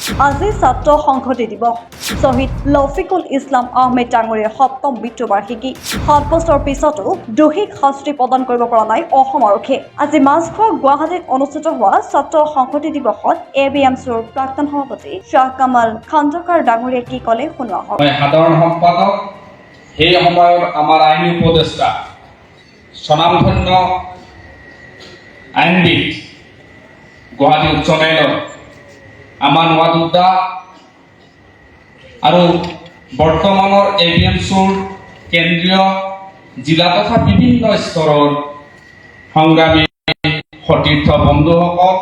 আজি ছাত্ৰ সংহতি দিৱস। শ্বহীদ লফিকুল ইছলাম আহমেদ ডাঙৰীয়াৰ 7ম মৃত্যুবাৰ্ষিকী। 7 বছৰ পিছতো দোষীক শাস্তি প্ৰদান কৰিব পৰা নাই অসম আৰক্ষীয়ে। আজি মাজখোৱা গুৱাহাটীত অনুষ্ঠিত হোৱা ছাত্ৰ সংহতি দিৱসত ABMCৰ প্ৰাক্তন সভাপতি শ্বাহ কামাল খাণ্ডকাৰ ডাঙৰীয়াই কি ক'লে শুনোৱা হওক। সাধাৰণ সম্পাদক, সেই সময়ৰ আমাৰ আইন উপদেষ্টা, স্বনামধন্য আইনবিদ, গুৱাহাটী উচ্চ ন্যায়ালয়, আমাৰ নৱাদুদ্দা আৰু বৰ্তমানৰ ABMCৰ কেন্দ্ৰীয় জিলা তথা বিভিন্ন স্তৰৰ সংগ্ৰামী সতীৰ্থ বন্ধুসকল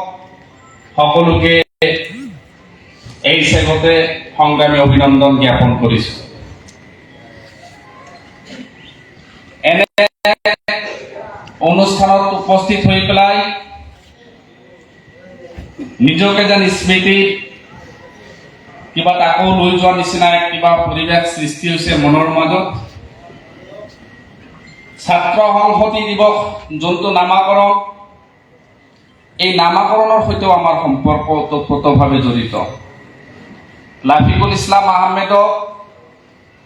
সকলোকে এই চেগতে সংগ্ৰামী অভিনন্দন জ্ঞাপন কৰিছোঁ। এনে অনুষ্ঠানত উপস্থিত হৈ পেলাই নিজকে যেন স্মৃতি কিবা তাকো লৈ যোৱা নিচিনা কিবা পৰিৱেশ সৃষ্টি হৈছে মনৰ মাজত। ছাত্ৰ সংহতি দিৱস যোনটো নামাকৰণ, এই নামাকৰণৰ সৈতেও আমাৰ সম্পৰ্ক ওতঃপ্ৰোতভাৱে জড়িত। লাফিকুল ইছলাম আহমেদক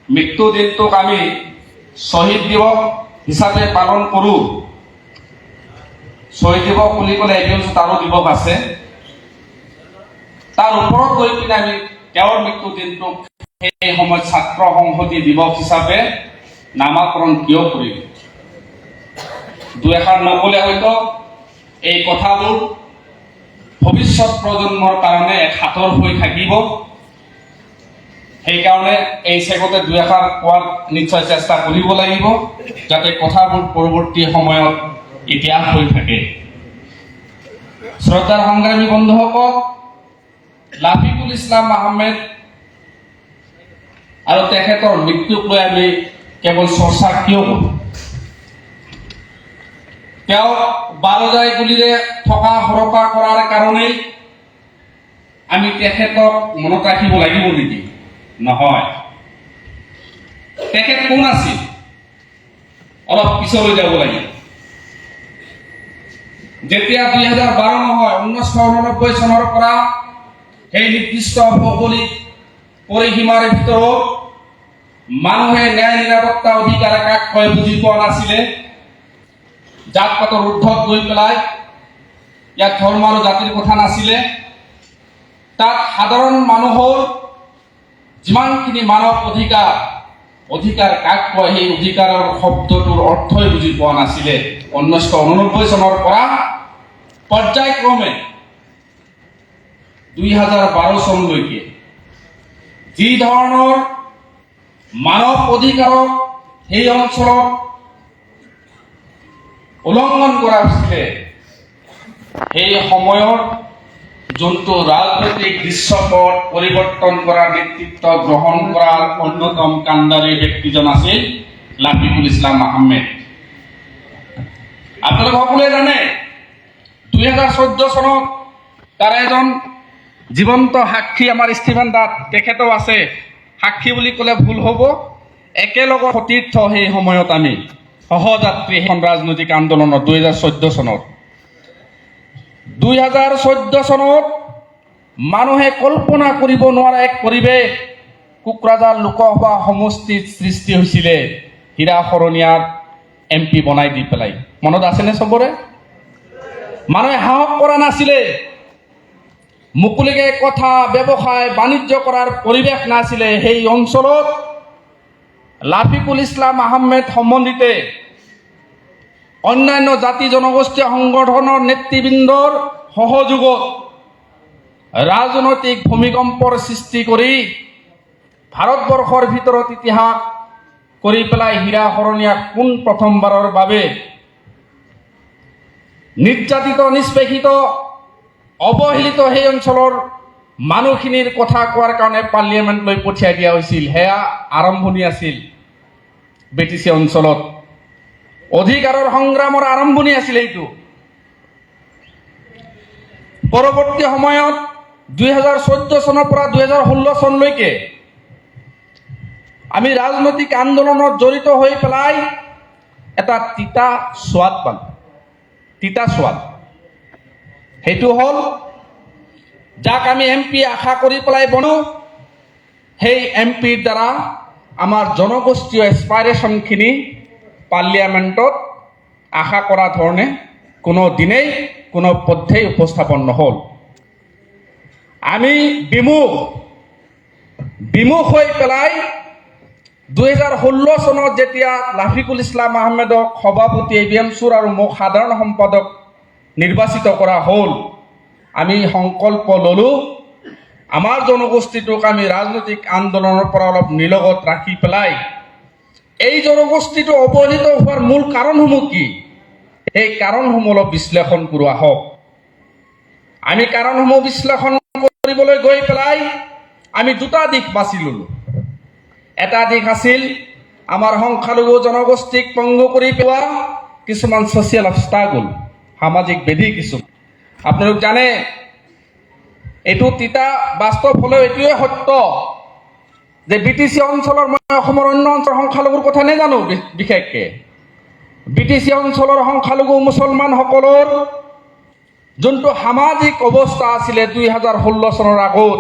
মৃত্যু দিনটোক আমি শ্বহীদ দিৱস হিচাপে পালন কৰোঁ। শ্বহীদ দিৱস বুলি ক'লে ABMC তাৰো দিৱস আছে। তাৰ ওপৰত গৈ পিনে আমি তেওঁৰ মৃত্যু দিনটোক সেই সময়ত ছাত্ৰ সংহতি দিৱস হিচাপে নামাকৰণ কিয় কৰিম? দুই এষাৰ নকলে হয়তো এই কথাবোৰ ভৱিষ্যত প্ৰজন্মৰ কাৰণে এক হাতৰ হৈ থাকিব। সেইকাৰণে এই চেগতে দুই এষাৰ কোৱাৰ নিশ্চয় চেষ্টা কৰিব লাগিব, যাতে কথাবোৰ পৰৱৰ্তী সময়ত ইতিহাস হৈ থাকে। শ্ৰদ্ধাৰ সংগ্ৰামী বন্ধুসকল, লাফিকুল ইছলাম আহমেদ আৰু তেখেতৰ মৃত্যুক লৈ আমি কেৱল চৰ্চা কিয় কৰোঁ? তেওঁ বাৰজাই গুলিৰে থকা সৰকা কৰাৰ কাৰণেই আমি তেখেতক মনত ৰাখিব লাগিব নেকি? নহয়। তেখেত কোন আছিল? অলপ পিছলৈ যাব লাগিব। যেতিয়া 2012 নহয় 1989 চনৰ পৰা সেই নিৰ্দিষ্ট ভৌগোলিক পৰিসীমাৰ ভিতৰত মানুহে ন্যায় নিৰাপত্তা অধিকাৰ কাক কয় বুজি পোৱা নাছিলে। জাত পাতৰ ঊৰ্ধত গৈ পেলাই ইয়াত ধৰ্ম আৰু জাতিৰ কথা নাছিলে। তাত সাধাৰণ মানুহৰ যিমানখিনি মানৱ অধিকাৰ কাক কয় সেই অধিকাৰৰ শব্দটোৰ অৰ্থই বুজি পোৱা নাছিলে। 1989 চনৰ পৰা পৰ্যায়ক্ৰমে 2012 চনলৈকে যি ধৰণৰ মানৱ অধিকাৰক সেই অঞ্চলত উলংঘন কৰা হৈছিলে, সেই সময়ত যোনটো ৰাজনৈতিক দৃশ্যপট পৰিৱৰ্তন কৰাৰ নেতৃত্ব গ্ৰহণ কৰাৰ অন্যতম কাণ্ডাৰী ব্যক্তিজন আছিল লাফিকুল ইছলাম আহমেদ। আপোনালোকে সকলোৱে জানে 2014 চনত তাৰ এজন জীৱন্ত সাক্ষী আমাৰ ষ্টিফেন দাস, তেখেতও আছে। সাক্ষী বুলি ক'লে ভুল হ'ব, একেলগৰ সতীৰ্থ সেই সময়ত আমি সহযাত্ৰী এখন ৰাজনৈতিক আন্দোলনত 2014 চনত 2014 চনত মানুহে কল্পনা কৰিব নোৱাৰা এক পৰিৱেশ কোকৰাঝাৰ লোকসভা সমষ্টিত সৃষ্টি হৈছিলে হীৰা শৰণীয়াৰ MP বনাই দি পেলাই। মনত আছেনে চবৰে? মানুহে সাহস কৰা নাছিলে, মুকলিকে কথা ব্যৱসায় বাণিজ্য কৰাৰ পৰিৱেশ নাছিলে। সেই অঞ্চলত লাফিকুল ইছলাম আহমেদ সম্বন্ধিতে অন্যান্য জাতি জনগোষ্ঠীয় সংগঠনৰ নেতৃবৃন্দৰ সহযোগত ৰাজনৈতিক ভূমিকম্পৰ সৃষ্টি কৰি ভাৰতবৰ্ষৰ ভিতৰত ইতিহাস কৰি পেলাই হীৰা শৰণীয়াক পোন প্ৰথমবাৰৰ বাবে নিৰ্যাতিত, নিষ্পেষিত, অৱহেলিত সেই অঞ্চলৰ মানুহখিনিৰ কথা কোৱাৰ কাৰণে পাৰ্লিয়ামেণ্টলৈ পঠিয়াই দিয়া হৈছিল। সেয়া আৰম্ভণি আছিল BTC অঞ্চলত অধিকাৰৰ সংগ্ৰামৰ আৰম্ভণি আছিল এইটো। পৰৱৰ্তী সময়ত 2014 চনৰ পৰা 2016 চনলৈকে আমি ৰাজনৈতিক আন্দোলনত জড়িত হৈ পেলাই এটা তিতা সোৱাদ পালোঁ। তিতা সোৱাদ সেইটো হ'ল যাক আমি MP আশা কৰি পেলাই বনো, সেই MPৰ দ্বাৰা আমাৰ জনগোষ্ঠীয় এছপাইৰেশ্যনখিনি পাৰ্লিয়ামেণ্টত আশা কৰা ধৰণে কোনো দিনেই কোনো পথেই উপস্থাপন নহ'ল। আমি বিমুখ হৈ পেলাই 2016 চনত যেতিয়া লাফিকুল ইছলাম আহমেদক সভাপতি ABM-চুৰ আৰু মোক সাধাৰণ সম্পাদক নিৰ্বাচিত কৰা হ'ল, আমি সংকল্প ল'লোঁ আমাৰ জনগোষ্ঠীটোক আমি ৰাজনৈতিক আন্দোলনৰ পৰা অলপ নিলগত ৰাখি পেলাই এই জনগোষ্ঠীটো অৱহেলিত হোৱাৰ মূল কাৰণসমূহ কি, সেই কাৰণসমূহ অলপ বিশ্লেষণ কৰোঁ আহক। আমি কাৰণসমূহ বিশ্লেষণ কৰিবলৈ গৈ পেলাই আমি দুটা দিশ বাছি ল'লোঁ। এটা দিশ আছিল আমাৰ সংখ্যালঘু জনগোষ্ঠীক পংগু কৰি পেলোৱা কিছুমান ছ'চিয়েল অবষ্টাকল, সামাজিক বেধি কিছু। আপোনালোক জানে এইটো তিতা বাস্তৱ হ'লেও এইটোৱে সত্য যে BTC অঞ্চলৰ, মই অসমৰ অন্য অঞ্চলৰ সংখ্যালঘুৰ কথা নাজানো বিশেষকৈ, BTC অঞ্চলৰ সংখ্যালঘু মুছলমানসকলৰ যোনটো সামাজিক অৱস্থা আছিলে 2016 চনৰ আগত,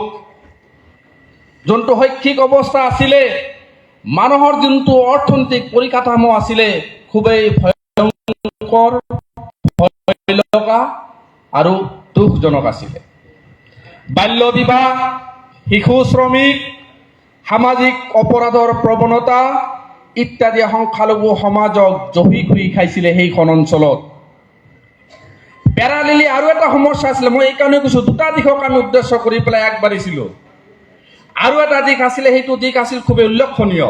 যোনটো শৈক্ষিক অৱস্থা আছিলে, মানুহৰ যোনটো অৰ্থনৈতিক পৰিকাঠামো আছিলে, খুবেই ভয়ংকৰ, ভয় লগা আৰু দুখজনক আছিলে। বাল্য বিবাহ, শিশু শ্ৰমিক, সামাজিক অপৰাধৰ প্ৰৱণতা ইত্যাদি সংখ্যালঘু সমাজক জহি খুই খাইছিলে সেইখন অঞ্চলত। পেৰালেলি আৰু এটা সমস্যা আছিলে, মই এইকাৰণে কৈছোঁ দুটা দিশক আমি উদ্দেশ্য কৰি পেলাই আগবাঢ়িছিলোঁ। আৰু এটা দিশ আছিলে, সেইটো দিশ আছিল খুবেই উল্লেখনীয়,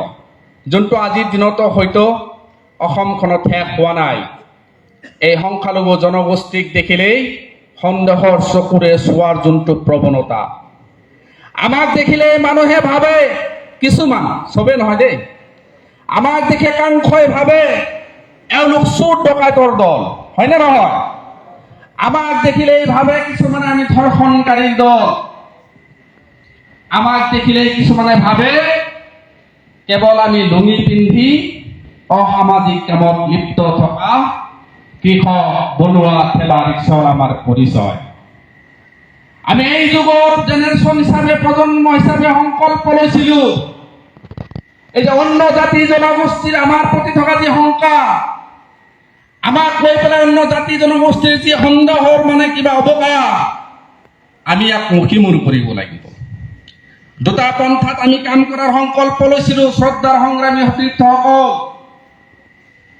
যোনটো আজিৰ দিনতো হয়তো অসমখনত শেষ হোৱা নাই। এই সংখ্যালঘু জনগোষ্ঠীক দেখিলেই সন্দেহৰ চকুৰে চোৱাৰ যোনটো প্ৰৱণতা, আমাক দেখিলেই মানুহে ভাবে, কিছুমান, চবেই নহয় দেই, আমাক দেখি একাংশই ভাবে এওঁলোক চোৰ ডকাইতৰ দল, হয়নে নহয়? আমাক দেখিলেই ভাবে কিছুমানে আমি ধৰ্ষণকাৰীৰ দল, আমাক দেখিলেই কিছুমানে ভাবে কেৱল আমি লুঙি পিন্ধি অসামাজিক কামত লিপ্ত থকা কৃষক, বনুৱা, ঠেলা ৰিক্সাৰ আমাৰ পৰিচয়। আমি এই যুগৰ জেনেৰেশ্যন হিচাপে, প্ৰজন্ম হিচাপে সংকল্প লৈছিলোঁ, এই যে অন্য জাতি জনগোষ্ঠীৰ আমাৰ প্ৰতি থকা যি শংকা, আমাক লৈ পেলাই অন্য জাতি জনগোষ্ঠীৰ যি সন্দেহৰ মানে কিবা অৱকাশ, আমি ইয়াক মুখিমূৰ কৰিব লাগিব। দুটা পন্থাত আমি কাম কৰাৰ সংকল্প লৈছিলোঁ শ্ৰদ্ধাৰ সংগ্ৰামী সতীৰ্থসকল।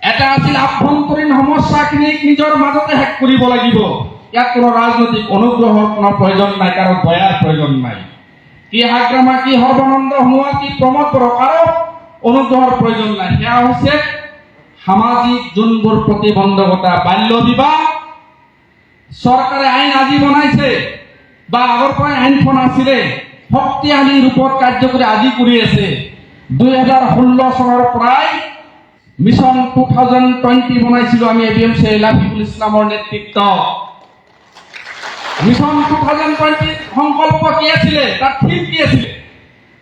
এটা আছিল আভ্যন্তৰীণ সমস্যাখিনিক নিজৰ মাজতে শেষ কৰিব লাগিব, ইয়াত কোনো ৰাজনৈতিক অনুগ্ৰহৰ কোনো প্ৰয়োজন নাই, কাৰো দয়াৰ প্ৰয়োজন নাই। কি হাগ্ৰামা, কি সৰ্বানন্দ সোণোৱাল, কি প্ৰমোদ বড়ো, কাৰো অনুগ্ৰহৰ প্ৰয়োজন নাই। সেয়া হৈছে সামাজিক যোনবোৰ প্ৰতিবন্ধকতা, বাল্য বিবাহ। চৰকাৰে আইন আজি বনাইছে বা আগৰ পৰাই আইনখন আছিলে, শক্তিশালী ৰূপত কাৰ্যকৰী আজি কৰি আছে। 2016 চনৰ পৰাই মিছন 2020 বনাইছিলোঁ আমি ABM-চি লাফিকুল ইছলামৰ নেতৃত্বত। মিছন 2020 সংকল্প কি আছিলে, তাৰ থিম কি আছিলে?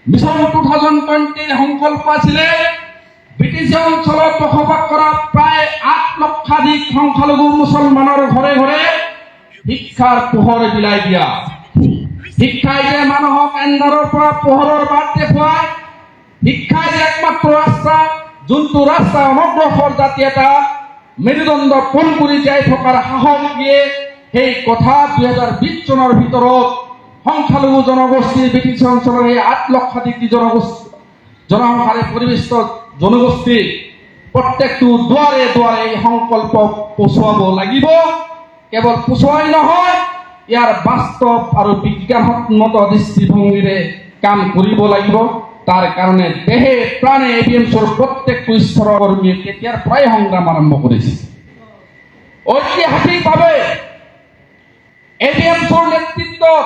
মিছন 2020 সংকল্প আছিলে BTC অঞ্চলত বসবাস কৰা প্ৰায় 8 লক্ষাধিক সংখ্যালঘু মুছলমানৰ ঘৰে ঘৰে শিক্ষাৰ পোহৰ বিলাই দিয়া। শিক্ষাই যে মানুহক এন্ধাৰৰ পৰা পোহৰৰ বাট দেখুৱায়, শিক্ষাই যে একমাত্ৰ ৰাস্তা, যোনটো ৰাস্তা অনগ্ৰসৰ জাতি এটা মেৰুদণ্ড পোন কৰি যাই থকাৰ সাহস দিয়ে, সেই কথা 2020 চনৰ ভিতৰত সংখ্যালঘু জনগোষ্ঠীৰ BTC অঞ্চলৰ এই 8 লক্ষাধিক জনসংখ্যাৰে পৰিবেষ্ট জনগোষ্ঠী প্ৰত্যেকটো দুৱাৰে দুৱাৰে এই সংকল্প পচুৱাব লাগিব। কেৱল পচুৱাই নহয়, ইয়াৰ বাস্তৱ আৰু বিজ্ঞানসন্মত দৃষ্টিভংগীৰে কাম কৰিব লাগিব। তাৰ কাৰণে দেহে প্ৰাণে ABM-চৰ প্ৰত্যেকটো স্তৰৰ কৰ্মীয়ে তেতিয়াৰ পৰাই সংগ্ৰাম আৰম্ভ কৰিছে। ঐতিহাসিকভাৱে ABM-চৰ নেতৃত্বত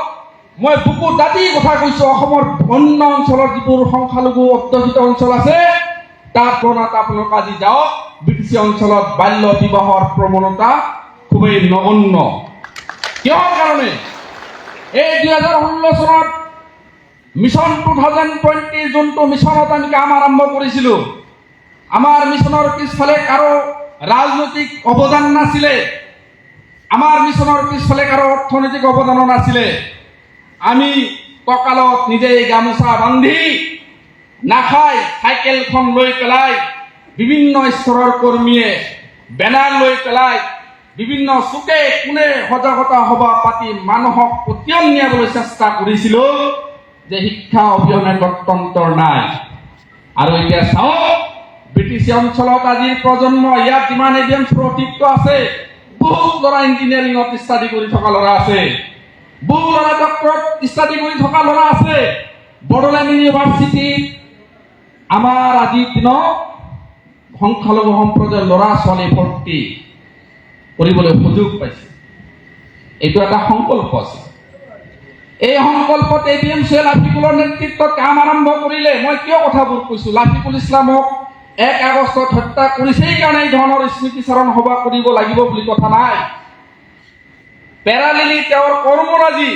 মই বুকু দাঁতি কথা কৈছোঁ, অসমৰ অন্য অঞ্চলৰ যিবোৰ সংখ্যালঘু অধ্যুষিত অঞ্চল আছে তাৰ তুলনাত আপোনালোক আজি যাওক, BTC অঞ্চলত বাল্য বিবাহৰ প্ৰৱণতা খুবেই নগণ্য। কিহৰ কাৰণে? এই 2016 চনত মিছন 2020 যোনটো মিছনত আমি কাম আৰম্ভ কৰিছিলোঁ, আমাৰ মিছনৰ পিছফালে কাৰো ৰাজনৈতিক অৱদান নাছিলে, আমাৰ মিছনৰ পিছফালে কাৰো অৰ্থনৈতিক অৱদানো নাছিলে। আমি কঁকালত নিজেই গামোচা বান্ধি নাখাই চাইকেলখন লৈ পেলাই বিভিন্ন স্তৰৰ কৰ্মীয়ে বেনাৰ লৈ পেলাই বিভিন্ন চুকে কোণে সজাগতা সভা পাতি মানুহক পতিয়ন নিয়াবলৈ চেষ্টা কৰিছিলো যে শিক্ষা অবিহনে গণতন্ত্ৰ নাই। আৰু এতিয়া চাওক ব্ৰিটিছ অঞ্চলত আজিৰ প্ৰজন্ম ইয়াত যিমান এডিএম অস্তিত্ব আছে, বহুত ল'ৰা ইঞ্জিনিয়াৰিঙত ষ্টাডি কৰি থকা ল'ৰা আছে, বহু ল'ৰা ডক্টৰত ষ্টাডি কৰি থকা ল'ৰা আছে। বড়োলেণ্ড ইউনিভাৰ্চিটিত আমাৰ আজিৰ দিনত সংখ্যালঘু সম্প্ৰদায়ৰ ল'ৰা ছোৱালী ভৰ্তি কৰিবলৈ সুযোগ পাইছে। এইটো এটা সংকল্প আছে। এই সংকল্পত এপিএমচিয়ে লাফিকুলৰ নেতৃত্বত কাম আৰম্ভ কৰিলে। মই কিয় কথাবোৰ কৈছো, লাফিকুল ইছলামক 1 আগষ্টত হত্যা কৰিছেই কাৰণে এই ধৰণৰ স্মৃতিচাৰণ সভা কৰিব লাগিব বুলি কথা নাই। পেৰালিলি তেওঁৰ কৰ্মৰাজি,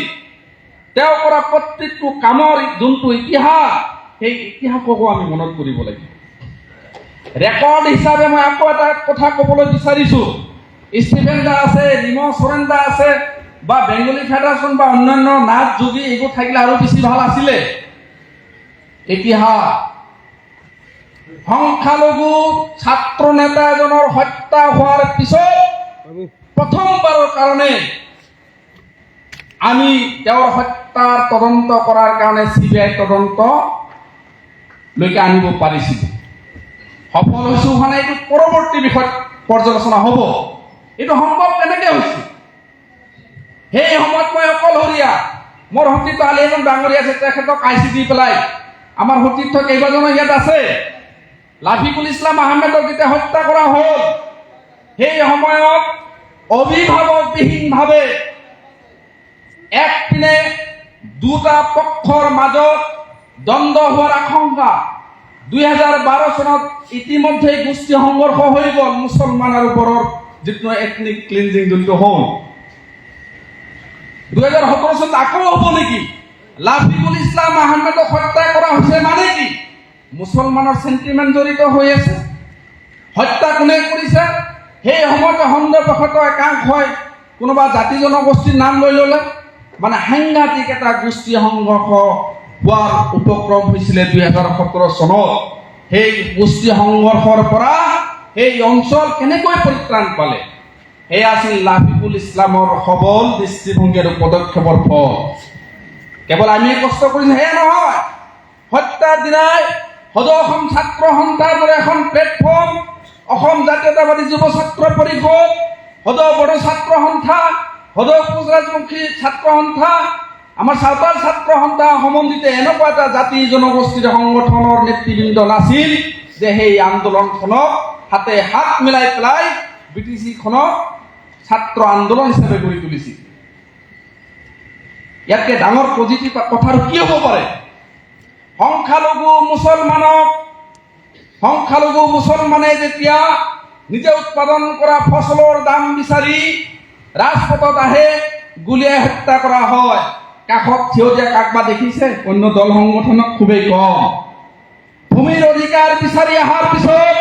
তেওঁ কৰা প্ৰত্যেকটো কামৰ যোনটো ইতিহাস, সেই ইতিহাসকো আমি মনত কৰিব লাগিব। ৰেকৰ্ড হিচাপে মই আকৌ এটা কথা ক'বলৈ বিচাৰিছো, ষ্টিফেন দা আছে, নিম চৰেন দা আছে বা বেংগলী ফেডাৰেশ্যন বা অন্যান্য নাথ যোগী এইবোৰ থাকিলে আৰু বেছি ভাল আছিলে। ইতিহাস সংখ্যালঘু ছাত্ৰ নেতা এজনৰ হত্যা হোৱাৰ পিছত প্ৰথমবাৰৰ কাৰণে আমি তেওঁৰ হত্যাৰ তদন্ত কৰাৰ কাৰণে CBI তদন্তলৈকে আনিব পাৰিছিলো। সফল হৈছো মানে এইটো পৰৱৰ্তী বিষয়ত পৰ্যালোচনা হ'ব। এইটো সম্ভৱ কেনেকে হৈছে? সেই সময়ত মই অকলশৰীয়া, মোৰ সতীৰ্থ আলি এজন ডাঙৰীয়া আছে, তেখেতক IC দি পেলাই আমাৰ সতীৰ্থ কেইবাজনো ইয়াত আছে। লাফিকুল ইছলাম আহমেদক যেতিয়া হত্যা কৰা হ'ল, সেই সময়ত অভিভাৱকবিহীনভাৱে একপিনে দুটা পক্ষৰ মাজত দ্বন্দ্ব হোৱাৰ আশংকা। 2012 চনত ইতিমধ্যে গোষ্ঠী সংঘৰ্ষ হৈ গ'ল, মুছলমান আৰু বড়োৰ যিটো এথনিক ক্লিনজিং যোনটো হ'ল। 2017 চনত আকৌ হ'ব নেকি? লাফিকুল ইছলাম আহমেদক হত্যা কৰা হৈছে মানে কি? মুছলমানৰ চেণ্টিমেণ্ট জড়িত হৈ আছে। হত্যা কোনে কৰিছে? সেই সময়তে সন্দেহবশতঃ একাংশই কোনোবা জাতি জনগোষ্ঠীৰ নাম লৈ ল'লে, মানে সাংঘাতিক এটা গোষ্ঠী সংঘৰ্ষ হোৱাৰ উপক্ৰম হৈছিলে 2017 চনত। সেই গোষ্ঠী সংঘৰ্ষৰ পৰা সেই অঞ্চল কেনেকৈ পৰিত্ৰাণ পালে? সেয়া আছিল লাফিকুল ইছলামৰ সবল দৃষ্টিভংগী আৰু পদক্ষেপৰ ফল। কেৱল আমি কষ্ট কৰিছো সেয়া নহয়, হত্যাৰ দিনাই সদৌ অসম ছাত্ৰ সন্থাৰ দৰে এখন প্লেটফৰ্ম, অসম জাতীয়তাবাদী যুৱ ছাত্ৰ পৰিষদ, সদৌ বড়ো ছাত্ৰ সন্থা, সদৌ কোচ ৰাজবংশী ছাত্ৰ সন্থা, আমাৰ চাওতাল ছাত্ৰ সন্থা সমন্বিত এনেকুৱা এটা জাতি জনগোষ্ঠীৰ সংগঠনৰ নেতৃবৃন্দ নাছিল যে সেই আন্দোলনখনক হাতে হাত মিলাই পেলাই BTC-খনক ছাত্ৰ আন্দোলন হিচাপে গঢ়ি তুলিছিল। ইয়াতকে ডাঙৰ পজিটিভ কথা কি হ'ব পাৰে? সংখ্যালঘু মুছলমানে যেতিয়া নিজে উৎপাদন কৰা ফচলৰ দাম বিচাৰি ৰাজপথত আহে, গুলীয়াই হত্যা কৰা হয়। কাষত থিয় দিয়া কাকবা দেখিছে? অন্য দল সংগঠনক খুবেই কম। ভূমিৰ অধিকাৰ বিচাৰি অহাৰ পিছত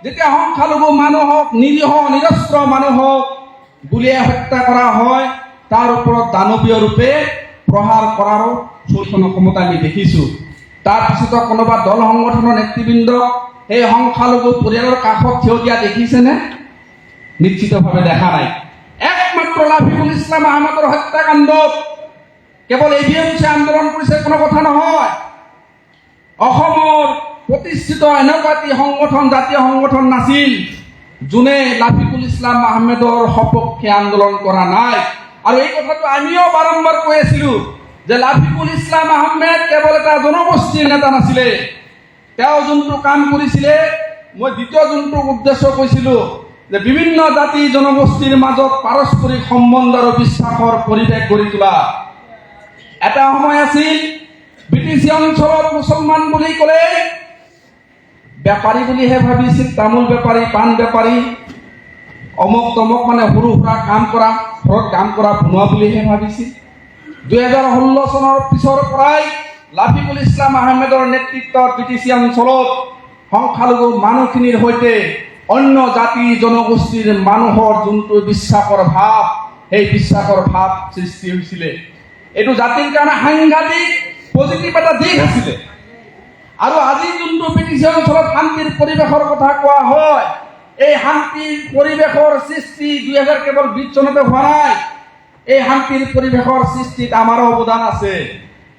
যেতিয়া সংখ্যালঘু মানুহক, নিৰীহ নিৰস্ত্ৰ মানুহক গুলীয়াই হত্যা কৰা হয়, তাৰ ওপৰত দানৱীয় ৰূপে প্ৰহাৰ কৰাৰো চৈতন্য ক্ষমতা আমি দেখিছো। তাৰপিছত কোনোবা দল সংগঠনৰ নেতৃবৃন্দ সেই সংখ্যালঘু পৰিয়ালৰ কাষত থিয় দিয়া দেখিছেনে? নিশ্চিতভাৱে দেখা নাই। একমাত্ৰ লাফিকুল ইছলাম আহমেদৰ হত্যাকাণ্ডত কেৱল APMC আন্দোলন কৰিছে কোনো কথা নহয়। অসমৰ প্ৰতিষ্ঠিত এনেকুৱা এটি সংগঠন, জাতীয় সংগঠন নাছিল যোনে লাফিকুল ইছলাম আহমেদৰ সপক্ষে আন্দোলন কৰা নাই। আৰু এই কথাটো আমিও বাৰম্বাৰ কৈ আছিলো যে লাফিকুল ইছলাম আহমেদ কেৱল এটা জনগোষ্ঠীৰ নেতা নাছিলে। তেওঁ যোনটো কাম কৰিছিলে, মই দ্বিতীয় যোনটো উদ্দেশ্য কৈছিলো যে বিভিন্ন জাতি জনগোষ্ঠীৰ মাজত পাৰস্পৰিক সম্বন্ধ আৰু বিশ্বাসৰ পৰিৱেশ গঢ়ি তোলা। এটা সময় আছিল BTC অঞ্চলত মুছলমান বুলি ক'লে বেপাৰী বুলিহে ভাবিছিল, তামোল বেপাৰী, পাণ বেপাৰী, অমুক তমুক মানে সৰু সুৰা কাম কৰা, ঘৰত কাম কৰা বনোৱা বুলিহে ভাবিছিল। 2016 চনৰ পিছৰ পৰাই লাফিকুল ইছলাম আহমেদৰ নেতৃত্বত BTC অঞ্চলত সংখ্যালঘু মানুহখিনিৰ সৈতে অন্য জাতি জনগোষ্ঠীৰ মানুহৰ যোনটো বিশ্বাসৰ ভাৱ, সেই বিশ্বাসৰ ভাৱ সৃষ্টি হৈছিলে। এইটো জাতিৰ কাৰণে সাংঘাতিক পজিটিভ এটা দিশ আছিলে। আৰু আজি যোনটো ব্ৰিটিছ অঞ্চলত শান্তিৰ পৰিৱেশৰ কথা কোৱা হয়, এই শান্তিৰ পৰিৱেশৰ সৃষ্টি 2020 চনতে হোৱা নাই। এই শান্তিৰ পৰিৱেশৰ সৃষ্টিত আমাৰো অৱদান আছে,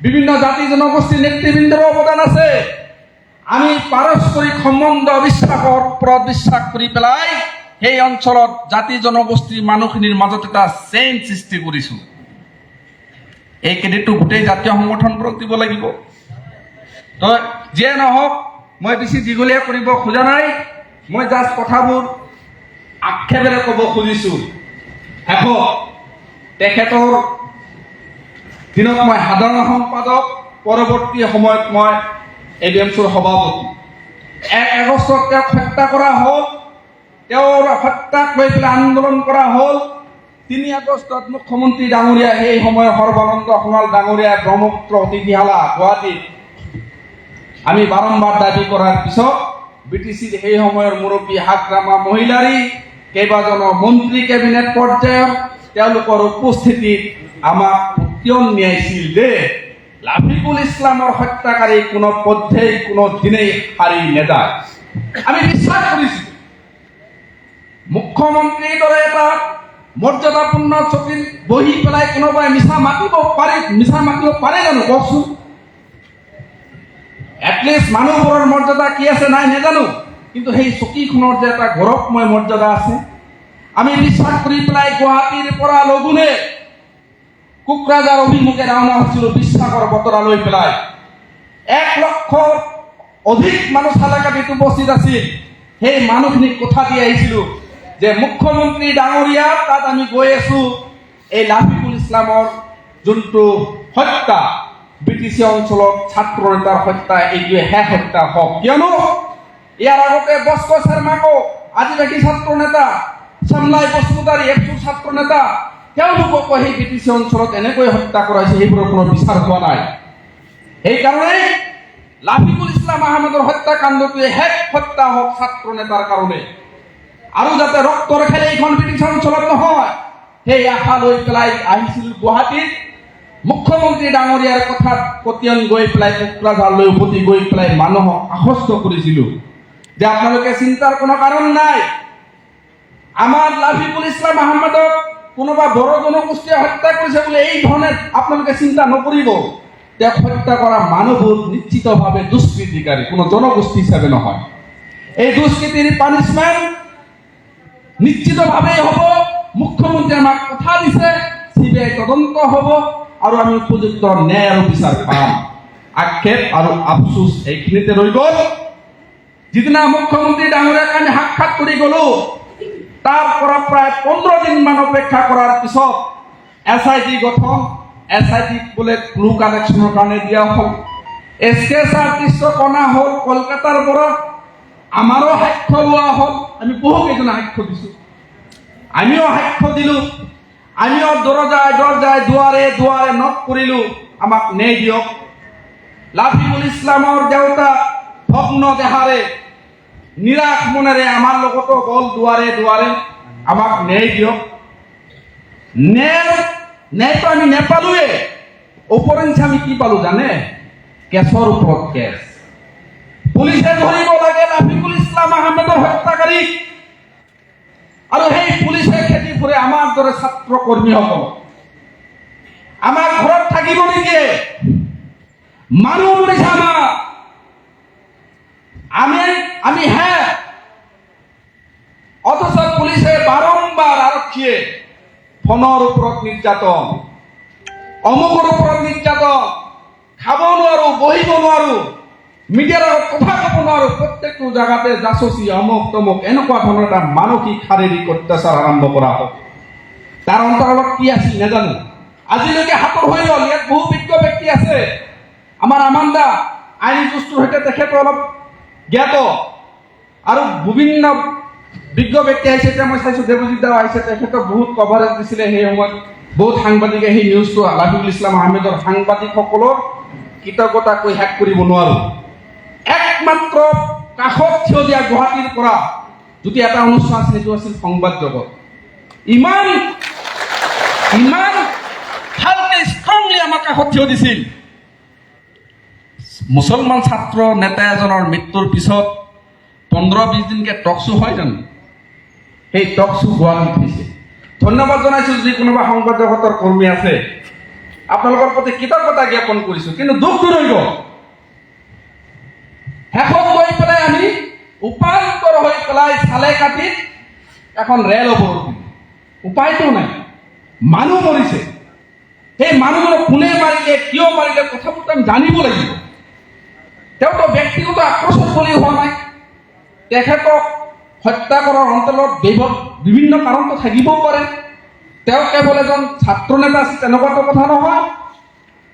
বিভিন্ন জাতি জনগোষ্ঠীৰ নেতৃবৃন্দৰো অৱদান আছে। আমি পাৰস্পৰিক সম্বন্ধ বিশ্বাসৰ ওপৰত বিশ্বাস কৰি পেলাই সেই অঞ্চলত জাতি জনগোষ্ঠীৰ মানুহখিনিৰ মাজত এটা চেইন সৃষ্টি কৰিছো। এই ক্ৰেডিটটো গোটেই জাতীয় সংগঠনবোৰক দিব লাগিব। তো যিয়ে নহওক, মই বেছি দীঘলীয়া কৰিব খোজা নাই। মই জাষ্ট কথাবোৰ আক্ষেপেৰে ক'ব খুজিছো। শেষত তেখেতৰ দিনত মই সাধাৰণ সম্পাদক, পৰৱৰ্তী সময়ত মই এডিএমচিৰ সভাপতি। 1 আগষ্টত তেওঁক হত্যা কৰা হ'ল, তেওঁৰ হত্যাক লৈ পেলাই আন্দোলন কৰা হ'ল। 3 আগষ্টত মুখ্যমন্ত্ৰী ডাঙৰীয়া, সেই সময়ৰ সৰ্বানন্দ সোণোৱাল ডাঙৰীয়া ব্ৰহ্মপুত্ৰ অতিথিশালা গুৱাহাটীত আমি বাৰম্বাৰ দাবী কৰাৰ পিছত BTCৰ সেই সময়ৰ মুৰব্বী হাগ্ৰামা মহিলাৰী, কেইবাজনো মন্ত্ৰী, কেবিনেট পৰ্যায়ৰ তেওঁলোকৰ উপস্থিতিত আমাক উত্তৰণ নিয়াইছিল যে লাফিকুল ইছলামৰ হত্যাকাৰী কোনো পথেই কোনো দিনেই হাৰি নেযায়। আমি বিশ্বাস কৰিছো মুখ্যমন্ত্ৰীৰ দৰে এটা মৰ্যাদাপূৰ্ণ চকীত বহি পেলাই কোনোবাই মিছা মাতিব পাৰে জানো কওকচোন? এটলিষ্ট মানুহবোৰৰ মৰ্যাদা কি আছে নাই নাজানো, কিন্তু সেই চকীখনৰ যে এটা গৌৰৱময় মৰ্যাদা আছে। আমি বিশ্বাস কৰি পেলাই গুৱাহাটীৰ পৰা লগুনে কোকৰাঝাৰ অভিমুখে ৰাওনা হৈছিলো বিশ্বাসৰ বতৰা লৈ পেলাই। 1 লক্ষৰ অধিক মানুহ চালাকাটিত উপস্থিত আছিল। সেই মানুহখিনিক কথা দি আহিছিলো যে মুখ্যমন্ত্ৰী ডাঙৰীয়া, তাত আমি গৈ আছো, এই লাফিকুল ইছলামৰ যোনটো হত্যা, BTC অঞ্চলত ছাত্ৰ নেতাৰ হত্যা, এইটোৱে শেষ হত্যা হওক। কিয়নো ইয়াৰ আগতে বস্কো শৰ্মাকো আদিবাসী ছাত্ৰ নেতা, চামলাই বসুমতাৰী একচুৰ ছাত্ৰ নেতা, তেওঁলোককো সেই BTC অঞ্চলত এনেকৈ হত্যা কৰাইছে, সেইবোৰৰ কোনো বিচাৰ হোৱা নাই। সেইকাৰণে লাফিকুল ইছলাম আহমেদৰ হত্যাকাণ্ডটোৱে শেষ হত্যা হওক ছাত্ৰ নেতাৰ কাৰণে, আৰু যাতে ৰক্তৰ খেল এইখন BTC অঞ্চলত নহয়, সেই আশা লৈ পেলাই আহিছিল গুৱাহাটীত। মুখ্যমন্ত্ৰী ডাঙৰীয়াৰ কথাত পতিয়ন গৈ পেলাই কোকৰাঝাৰলৈ উভতি গৈ পেলাই মানুহক আশ্বস্ত কৰিছিলো যে আপোনালোকে চিন্তাৰ কোনো কাৰণ নাই, আমাৰ লাফিকুল ইছলাম আহমেদক কোনোবা বড়ো জনগোষ্ঠীয়ে হত্যা কৰিছে বুলি এই ধৰণে আপোনালোকে চিন্তা নকৰিব। তেওঁক হত্যা কৰা মানুহবোৰ নিশ্চিতভাৱে দুষ্কৃতিকাৰী, কোনো জনগোষ্ঠী হিচাপে নহয়। এই দুষ্কৃতিৰ পানিছমেণ্ট নিশ্চিতভাৱে হ'ব। মুখ্যমন্ত্ৰীয়ে আমাক কথা দিছে, CBI তদন্ত হ'ব আৰু আমি উপযুক্ত ন্যায় আৰু বিচাৰ পাম। আক্ষেপ আৰু আফচোচ এইখিনিতে ৰৈ গ'ল। যিদিনা মুখ্যমন্ত্ৰী ডাঙৰীয়াক আমি সাক্ষাৎ কৰি গ'লো, তাৰ পৰা প্ৰায় 15 দিন মান অপেক্ষা কৰাৰ পিছত SIT গঠন, SIT বোলে ক্লু কালেকশ্যনৰ কাৰণে দিয়া হ'ল। SKS আৰ্টিষ্টক অনা হ'ল কলকাতাৰ পৰা, আমাৰো সাক্ষ্য লোৱা হ'ল। আমি বহুকেইজনে সাক্ষ্য দিছো, আমিও সাক্ষ্য দিলো। আমিও দৰজাই দুৱাৰে দুৱাৰে নক কৰিলো, আমাক ন্যায় দিয়ক। লাফিকুল ইছলামৰ দেউতা ভগ্ন দেহাৰে নিৰাশ মনেৰে আমাৰ লগতো গ'ল দুৱাৰে দুৱাৰে, আমাক ন্যায় দিয়ক। ন্যায়টো আমি নেপালোৱে। ওপৰঞ্চি আমি কি পালো জানে? কেছৰ ওপৰত কেছ। পুলিচে ধৰিব লাগে লাফিকুল ইছলাম আহমেদৰ হত্যাকাৰীক, আৰু সেই পুলিচে খেদি ফুৰে আমাৰ দৰে ছাত্ৰ কৰ্মীসকল। আমাৰ ঘৰত থাকিব নিদিয়ে, মানুহ মৰিছে আমাৰ, আমি হে। অথচ পুলিচে বাৰম্বাৰ, আৰক্ষীয়ে ফোনৰ ওপৰত নিৰ্যাতন, অমুকৰ ওপৰত নিৰ্যাতন, খাব নোৱাৰো, বহিব নোৱাৰো, মিডিয়াৰ আগত কথা ক'ব নোৱাৰো, প্ৰত্যেকটো জাগাতে জাচুচি, অমুক তমুক, এনেকুৱা ধৰণৰ এটা মানসিক শাৰীৰিক অত্যাচাৰ আৰম্ভ কৰা হ'ল। তাৰ অন্তৰালত কি আছিল নাজানো, আজিলৈকে হাতৰ হৈ গ'ল। ইয়াত বহু বিজ্ঞ ব্যক্তি আছে। আমাৰ আমান্দা আইনী বস্তুৰ সৈতে তেখেত অলপ জ্ঞাত, আৰু বিভিন্ন বিজ্ঞ ব্যক্তি আহিছে। এতিয়া মই চাইছো দেৱজিৎ দাও আহিছে, তেখেতক বহুত কভাৰেজ দিছিলে সেই সময়ত। বহুত সাংবাদিকে সেই নিউজটো লাফিকুল ইছলাম আহমেদৰ সাংবাদিকসকলৰ কৃতজ্ঞতা কৈ শেষ কৰিব নোৱাৰো। একমাত্ৰ কাষত থিয় দিয়া গুৱাহাটীৰ পৰা যদি এটা অনুষ্ঠান আছিল, সেইটো আছিল সংবাদ জগত। ইমান ভালকে ষ্ট্ৰং বুলি আমাৰ কাষত থিয় দিছিল। মুছলমান ছাত্ৰ নেতা এজনৰ মৃত্যুৰ পিছত 15-20 দিনকে টকশ্বু হয় জানো, সেই টকশ্বু গুৱাহাটীত হৈছে। ধন্যবাদ জনাইছোঁ যদি কোনোবা সংবাদ জগতৰ কৰ্মী আছে, আপোনালোকৰ প্ৰতি কৃতজ্ঞতা জ্ঞাপন কৰিছোঁ। কিন্তু দুখটো ৰৈ গ'ল, শেষত গৈ পেলাই আমি উপান্তৰ হৈ পেলাই চালেকাটিত এখন ৰেল অৱৰোধ দিলোঁ। উপায়টো নাই, মানুহ মৰিছে। সেই মানুহজনক কোনে মাৰিলে, কিয় মাৰিলে, কথাবোৰ আমি জানিব লাগিব। তেওঁতো ব্যক্তিগত আক্ৰোশত বলি হোৱা নাই, তেখেতক হত্যা কৰাৰ অন্তলত বিভিন্ন কাৰণটো থাকিবও পাৰে। তেওঁ কেৱল এজন ছাত্ৰ নেতা আছিল তেনেকুৱাটো কথা নহয়,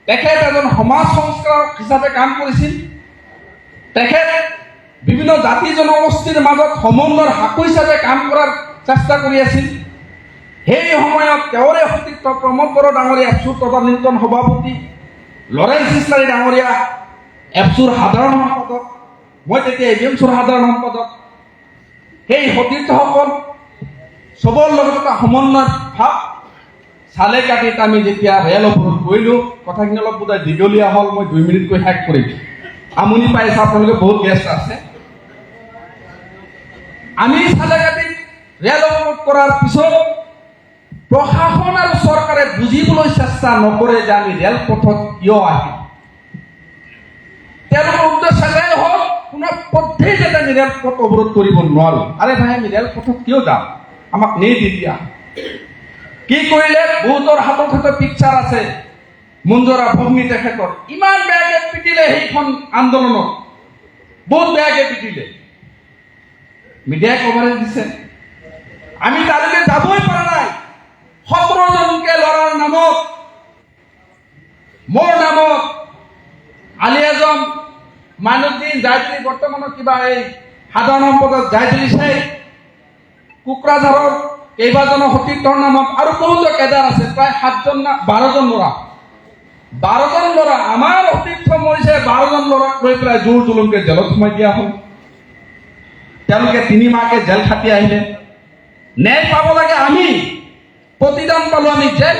তেখেত এজন সমাজ সংস্কাৰক হিচাপে কাম কৰিছিল। তেখেত বিভিন্ন জাতি জনগোষ্ঠীৰ মাজত সমন্বয়ৰ সাঁকো হিচাপে কাম কৰাৰ চেষ্টা কৰি আছিল। সেই সময়ত তেওঁৰে সতীৰ্থ প্ৰমোদ বড়ো ডাঙৰীয়া এপচুৰ তদানীন্তন সভাপতি, লৰেন্স ইছলাৰী ডাঙৰীয়া এপচুৰ সাধাৰণ সম্পাদক, মই তেতিয়া এবিএমচুৰ সাধাৰণ সম্পাদক, সেই সতীৰ্থসকল চবৰ লগত এটা সমন্বয়ৰ ভাৱ। চালেকাটিত আমি যেতিয়া ৰেল অৱৰোধ কৰিলোঁ, কথাখিনি অলপ বোধহয় দীঘলীয়া হ'ল, মই 2 মিনিটকৈ শেষ কৰিম। আমনি পাইছে আপোনালোকে, বহুত গেষ্ট আছে। আমি চালেকাটিত ৰেল অৱৰোধ কৰাৰ পিছত প্ৰশাসন আৰু চৰকাৰে বুজিবলৈ চেষ্টা নকৰে যে আমি ৰেলপথত কিয় আহিম। তেওঁলোকৰ উদ্দেশ্য এটাই হ'ল, কোনো পদ্ধতিতে আমি ৰেলপথ অৱৰোধ কৰিব নোৱাৰোঁ। আৰে ভাই, আমি ৰেলপথত কিয় যাম, আমাক দি দিয়া। কি কৰিলে, বহুতৰ হাতত পিকচাৰ আছে, মঞ্জুৰা ভগ্নী তেখেতৰ ইমান বেয়াকে পিটিলে সেইখন আন্দোলনত, বহুত বেয়াকে পিটিলে। মিডিয়াই কভাৰেজ দিছে, আমি তালৈকে যাবই পৰা নাই। 17জনকে ল'ৰাৰ নামত, মোৰ নামত, আলী আজম, মাইনুদ্দিন, জাইদুলি, বৰ্তমানৰ কিবা এই সাধাৰণ সম্পাদক জাইদুলি শ্বেখ, কোকৰাঝাৰৰ কেইবাজনৰ সতীৰ্থৰ নামত আৰু বহুতো কেডাৰ আছে, প্ৰায় 7জন না 12জন ল'ৰা। 12জন ল'ৰা, আমাৰ সতীৰ্থ মৰিছে, 12জন ল'ৰাক লৈ পেলাই জোৰ জুলুমকে জেলত সোমাই দিয়া হ'ল। তেওঁলোকে 3 মাহকে জেল খাটি আহিলে। ন্যায় পাব লাগে আমি, প্ৰতিদান পালো আমি জেল,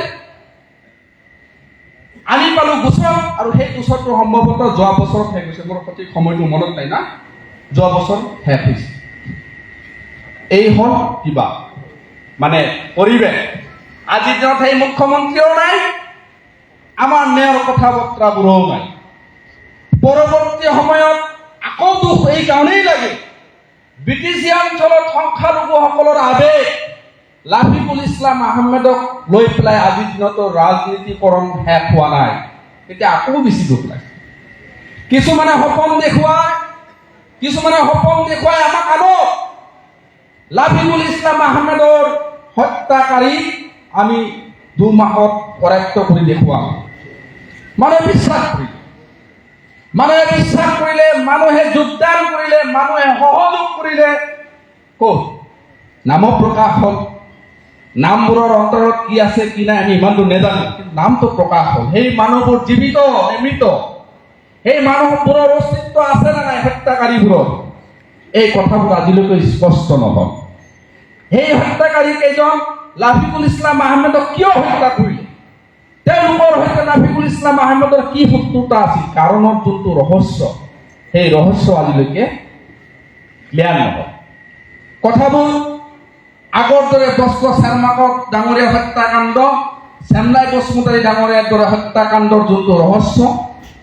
আমি পালো গোচৰ, আৰু সেই গোচৰটো সম্ভৱতঃ যোৱা বছৰত শেষ হৈছে। মোৰ সঠিক সময়টো মনত নাই না, যোৱা বছৰ শেষ হৈছে। এই হ'ল কিবা মানে পৰিৱেশ। আজিৰ দিনত সেই মুখ্যমন্ত্ৰীও নাই, আমাৰ মেয়ৰ কথা বতৰাবোৰো নাই। পৰৱৰ্তী সময়ত আকৌ দুখ এই কাৰণেই লাগে, বিটিচি অঞ্চলত সংখ্যালঘুসকলৰ আৱেগ, লাফিকুল ইছলাম আহমেদক লৈ পেলাই আজিৰ দিনতো ৰাজনীতিকৰণ শেষ হোৱা নাই। এতিয়া আকৌ বেছি দুখ লাগে। কিছুমানে সপোন দেখুৱাই আমাক আনক লাফিকুল ইছলাম আহমেদৰ হত্যাকাৰী আমি 2 মাহত কৰায়ত্ব কৰি দেখুৱাম। মানুহে বিশ্বাস কৰিলে, মানুহে যোগদান কৰিলে, মানুহে সহযোগ কৰিলে, ক'ত নাম প্ৰকাশ হ'ল। নামবোৰৰ অন্তৰত কি আছে কি নাই আমি ইমানটো নেজানো, কিন্তু নামটো প্ৰকাশ হ'ল। সেই মানুহবোৰ জীৱিত নে মৃত, সেই মানুহবোৰৰ অস্তিত্ব আছে নে নাই হত্যাকাৰীবোৰৰ, এই কথাবোৰ আজিলৈকে স্পষ্ট নহল। সেই হত্যাকাৰী কেইজন লাফিকুল ইছলাম আহমেদক কিয় হত্যা কৰিলে, তেওঁলোকৰ সৈতে লাফিকুল ইছলাম আহমেদৰ কি শত্ৰুতা আছিল, কাৰণৰ যোনটো ৰহস্য, সেই ৰহস্য আজিলৈকে ক্লিয়াৰ নহল। কথাবোৰ আগৰ দৰে বস্ক চেৰমাকক ডাঙৰীয়া হত্যাকাণ্ড, চেমলাই বসুমতাৰী ডাঙৰীয়াৰ দৰে হত্যাকাণ্ডৰ যোনটো ৰহস্য,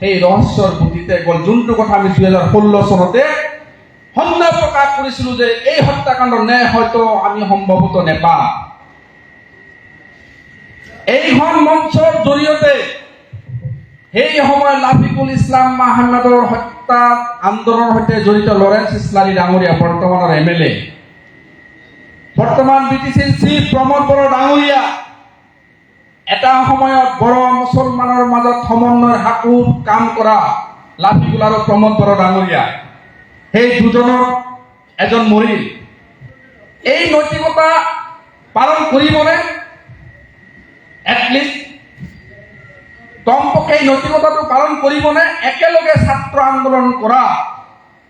সেই ৰহস্যৰ গতিতে গ'ল। যোনটো কথা আমি 2016 চনতে সন্দেহ প্ৰকাশ কৰিছিলো যে এই হত্যাকাণ্ডৰ ন্যায় হয়তো আমি সম্ভৱতঃ নেপাম। এইখন মঞ্চৰ জৰিয়তে সেই সময়ত লাফিকুল ইছলাম আহমেদৰ হত্যা আন্দোলনৰ সৈতে জড়িত লৰেন্স ইছলাৰী ডাঙৰীয়া, বৰ্তমানৰ MLA, বৰ্তমান বিটিচিৰ চিফ প্ৰমোদ বড়ো ডাঙৰীয়া, এটা সময়ত বড়ো মুছলমানৰ মাজত সমন্বয়ৰ হাকুৰ কাম কৰা লাফিকুল আৰু প্ৰমোদ বড়ো ডাঙৰীয়া, সেই দুজনৰ এজন মৰিল। এই নৈতিকতা পালন কৰিবনে? এটলিষ্ট কমপক্ষে এই নৈতিকতাটো পালন কৰিবনে? একেলগে ছাত্ৰ আন্দোলন কৰা,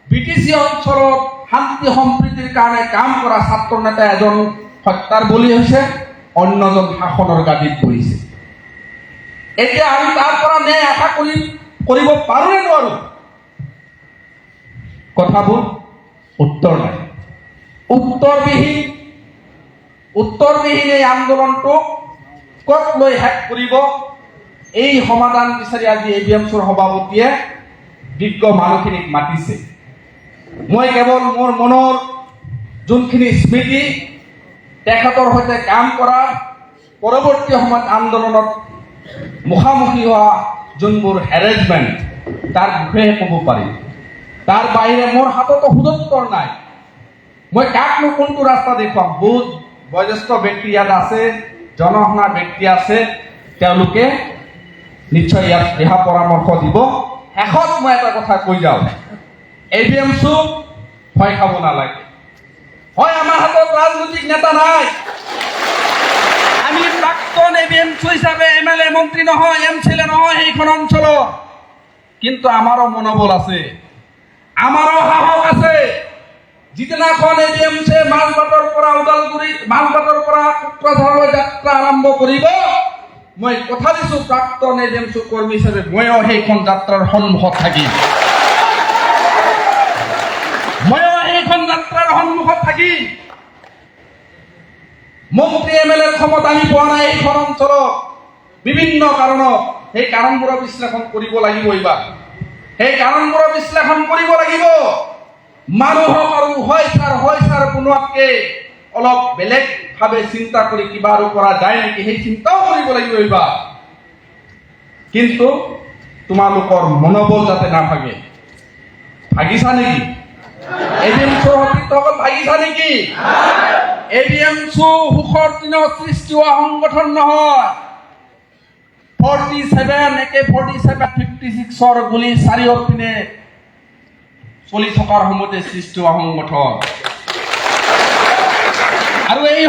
বিটিচি অঞ্চলত শান্তি সম্প্ৰীতিৰ কাৰণে কাম কৰা ছাত্ৰ নেতা এজন হত্যাৰ বলি হৈছে, অন্যজন শাসনৰ গাদীত বহিছে। এতিয়া আমি তাৰ পৰা ন্যায় আশা কৰিব পাৰো নে নোৱাৰো? কথাবোৰ উত্তৰ নাই। উত্তৰবিহীন এই আন্দোলনটোক ক'ত লৈ শেষ কৰিব, এই সমাধান বিচাৰি আজি ABMCৰ সভাপতিয়ে বিজ্ঞ মানুহখিনিক মাতিছে। মই কেৱল মোৰ মনৰ যোনখিনি স্মৃতি, তেখেতৰ সৈতে কাম কৰা, পৰৱৰ্তী সময়ত আন্দোলনত মুখামুখি হোৱা যোনবোৰ হেৰেজমেণ্ট, তাৰ বিষয়ে ক'ব পাৰিম। তাৰ বাহিৰে মোৰ হাততো সুদত্তৰ নাই। মই কাকনো কোনটো ৰাস্তা দেখুৱাম? বহুত বয়োজ্যেষ্ঠ ব্যক্তি ইয়াত আছে, জনশুনা ব্যক্তি আছে, তেওঁলোকে নিশ্চয় ইয়াত দিহা পৰামৰ্শ দিব। শেষত মই এটা কথা কৈ যাওঁ, ABMC ভয় খাব নালাগে। হয়, আমাৰ হাতত ৰাজনৈতিক নেতা নাই, আমি প্ৰাক্তন ABMC হিচাপে MLA মন্ত্ৰী নহয়, MCLA নহয় সেইখন অঞ্চলৰ, কিন্তু আমাৰো মনোবল আছে, আমাৰো সাহস আছে। যিদিনাখন ABMC মাজবাটৰ পৰা ওদালগুৰি, মাজবাটৰ পৰা কোকৰাঝাৰলৈ যাত্ৰা আৰম্ভ কৰিব, মই কথা দিছো প্ৰাক্তন ABMC কৰ্মী হিচাপে ময়ো সেইখন যাত্ৰাৰ সন্মুখত থাকিম। মন্ত্ৰী MLA ৰ ক্ষমতা আমি পোৱা নাই এইখন অঞ্চলত বিভিন্ন কাৰণত। সেই কাৰণবোৰৰ বিশ্লেষণ কৰিব লাগিব। এইবাৰ সেই কাৰণবোৰৰ বিশ্লেষণ কৰিব লাগিব। মানুহক আৰু হয় ছাৰ কোনোৱাতকে অলপ বেলেগ ভাৱে চিন্তা কৰি কিবা আৰু কৰা যায় নেকি, সেই চিন্তাও কৰিব লাগিব এইবাৰ। কিন্তু তোমালোকৰ মনোবল যাতে নাভাগে। ভাগিছা নেকি? ABMCৰ সতীৰ্থসকল ভাগিছা নেকি? ABMC সুখৰ দিনত সৃষ্টি হোৱা সংগঠন নহয়। AK-47, 56ৰ গুলি চাৰিওপিনে চলি থকাৰ সময়তে সৃষ্টি হোৱা সংগঠন। আৰু এই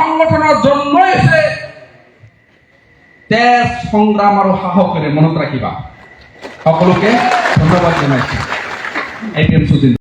সংগঠনৰ জন্ম হৈছে তেজ, সংগ্ৰাম আৰু সাহসেৰে। মনত ৰাখিবা। সকলোকে ধন্যবাদ জনাইছো। ABMC